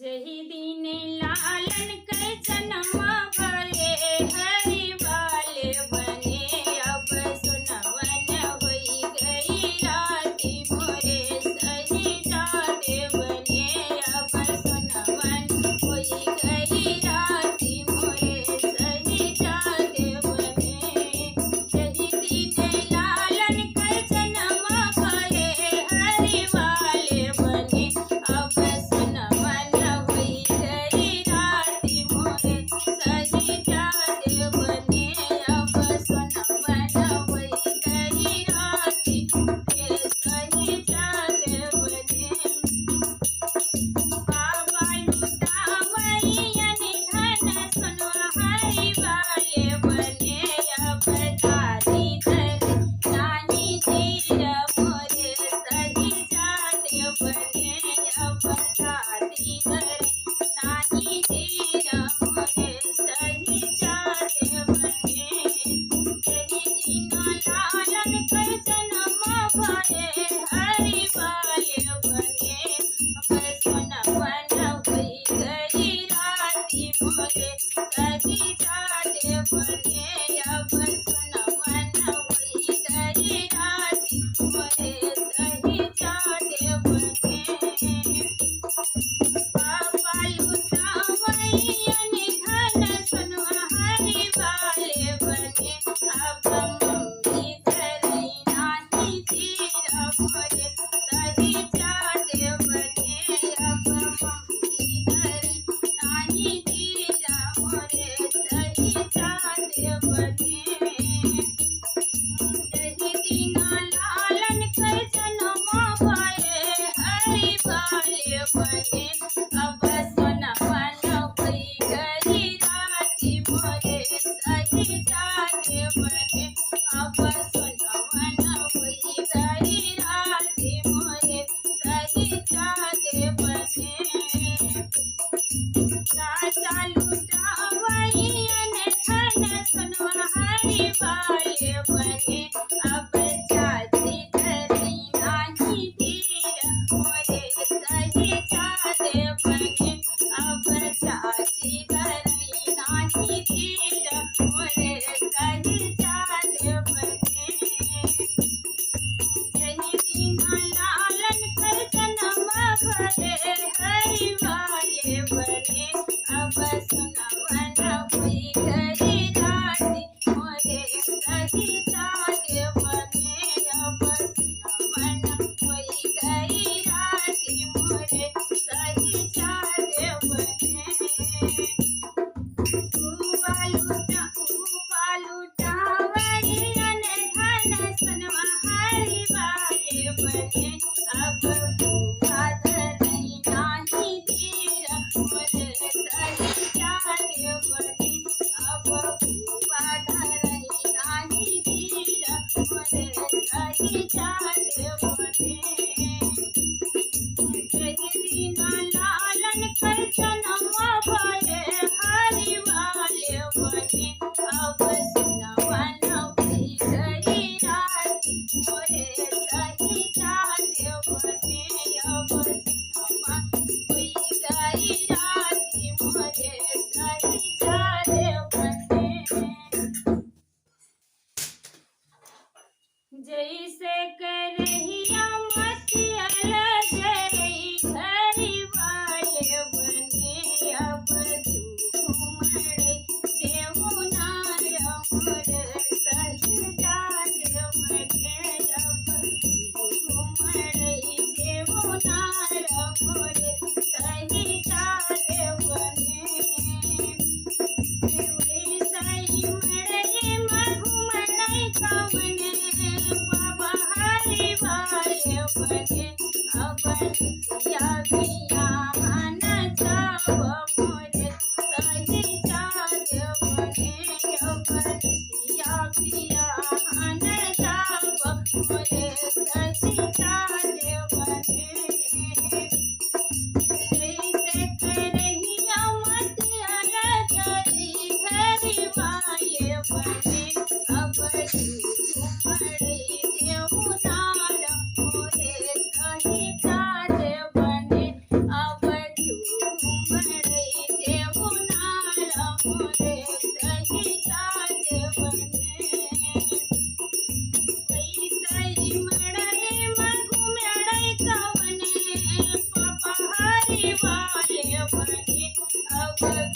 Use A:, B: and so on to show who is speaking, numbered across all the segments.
A: जही दिन लालन के जन्म भले हरि वाले बने। अब सुनवन होई गई राती मोरे सही जाते बने। अब सुनवन होई गई राती मोरे सही जाते बने। जही दिन लालन के जन्म भले हरि वाले बने। अब सुनवन होई गई राती मोरे सही जाते बने। अब सुनवन होई गई राती मोरे सही जाते बने। बाबा लुटावैयन धन सुनो हरि वाले बने। अब दादी धर नानी धीर मोरे सही जाते बने। अब दादी धर नानी धीर मोरे सही जाते बने। जही दिन लालन के जन्म भले हरि वाले बने। अब सुनवन होई गई राती मोरे सही जाते बने। अब सुनवन होई गई राती मोरे सही जाते बने। बाबा लुटावैयन धन सुनो हरि वाले बने। अब मम्मी धरई नानी धीर मोरे सही जाते बने। अब मम्मी धरई नानी धीर मोरे सही जाते बने। जही दिन लालन के जन्म भले हरि वाले बने। अब सुनवन होई गई राती मोरे सही जाते बने। अब सुनवन होई गई राती मोरे सही जाते बने। राजा लुटावैयन धन सुनो हरि वाले बने। अब चाची धरई नानी धीर मोरे सही जाते बने। अब चाची धरई नानी धीर मोरे सही जाते बने। जही दिन लालन के जन्म भले हरि वाले बने। अब सुनवन होई गई राती मोरे सही जाते बने। अब सुनवन होई गई राती मोरे सही जाते बने। बाबा लुटावैयन धन सुनो हरि वाले बने। अब धरई नानी धीर मोरे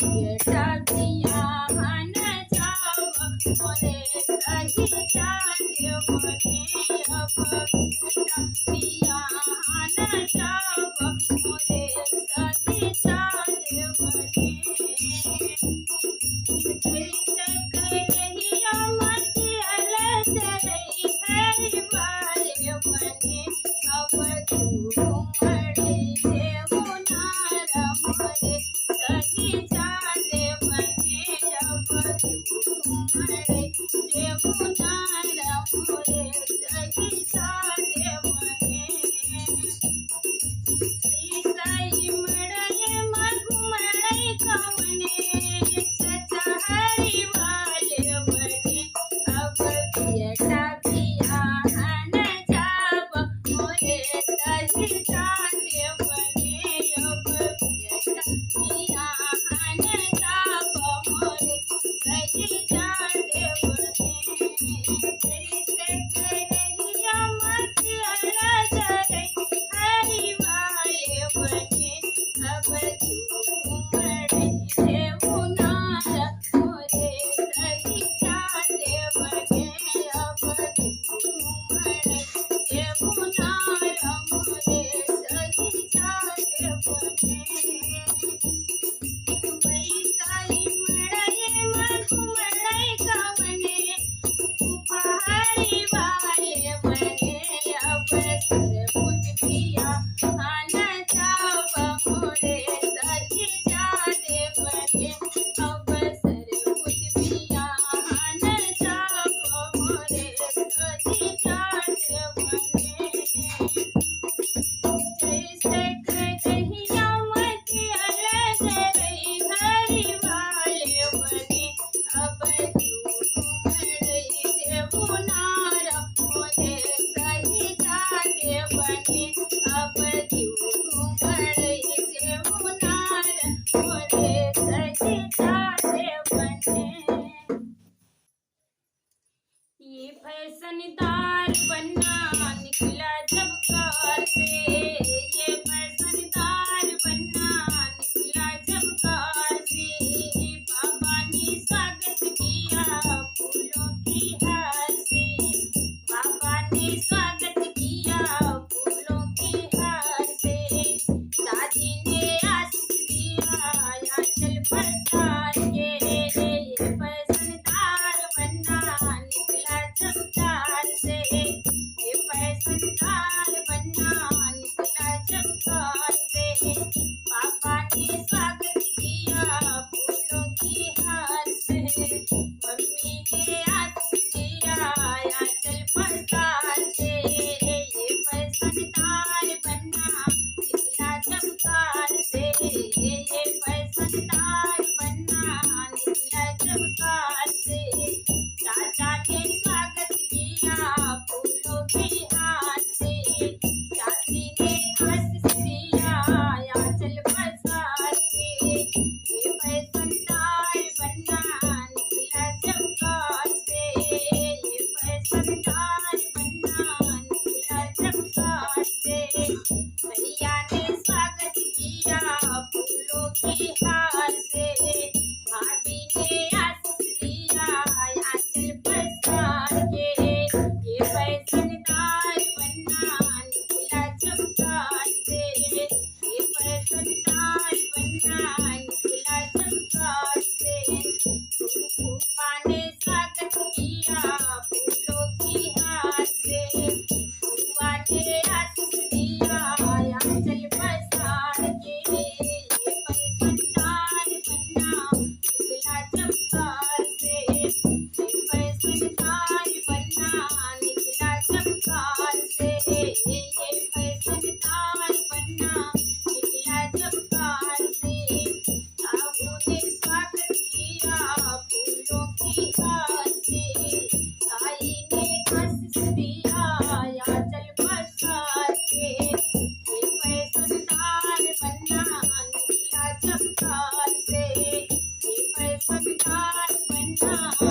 A: बेटा बियाहन जाव मोरे सही जाने बने अब बेटा बियाहन जाव मोरे सही जाने बने जैसे करहिया मची अलस रही हरि वाले बने अब तू मरे देव नार मोरे सही जाने बने अब तू मरे देव नार मोरे सही जाने बने साई मड़े मघुमड़े कवने सचा हरि वाले बने अब बेटा बियाहन जाव मोरे सही जाने बने अब बेटा बियाहन जाव मोरे सही जाने बने जैसे करहिया मची अलस रही हरि वाले बने अब तू मरे देव नार मोरे सही जाने बने अब तू मरे देव नार मोरे सही जाने बने वैसाई मड़े मघुमड़े कवने उपहारी वाले बने अब सरपुत बियाहन जाव मोरे सही जाने बने अब सरपुत बियाहन जाव मोरे सही जाने बने जैसे करहिया मची अलस रही हरि वाले बने अब तू मरे देव नार मोरे सही जाने बने अब तू मरे देव नार मोरे सही जाने बने ये फैशनदार बनना निकला जब कार से ये फैशनदार बनना निकला जब कार से बाबा ने स्वागत किया फूलों की हार से बाबा ने स्वागत किया फूलों की हार से दादी ने आशीष दिया आंचल पसार के ये फैशनदार बनना निकला जब कार से ये फैशनदार बनना निकला जब कार से पापा ने स्वागत किया फूलों की हार से मम्मी ने आशीष दिया आंचल पसार से ये फैशनदार बनना निकला जब कार से ये फैशनदार बनना निकला जब कार से चाचा ने स्वागत किया फूलों की हार से चाची ने आशीष दिया आंचल पसार के ये फैशनदार बनना निकला जब कार से ये फैशनदार बनना निकला जब कार से भैया ने स्वागत किया फूलों की हार से भाभी ने आशीष दिया आंचल पसार के ये फैशनदार बनना निकला जब कार से ये फैशनदार बनना निकला जब कार से फूफा ने स्वागत किया फूलों की हार से बुआ ने आशीष दिया आंचल पसार के ये फैशनदार बनना निकला जब कार से ये फैशनदार बनना निकला जब कार से ये फैशनदार बनना निकला जब कार से साहू ने स्वागत किया फूलों की हार से ताई ने आशीष दिया आंचल पसार के ये फैशनदार बनना निकला जब कार से ये फैशनदार बनना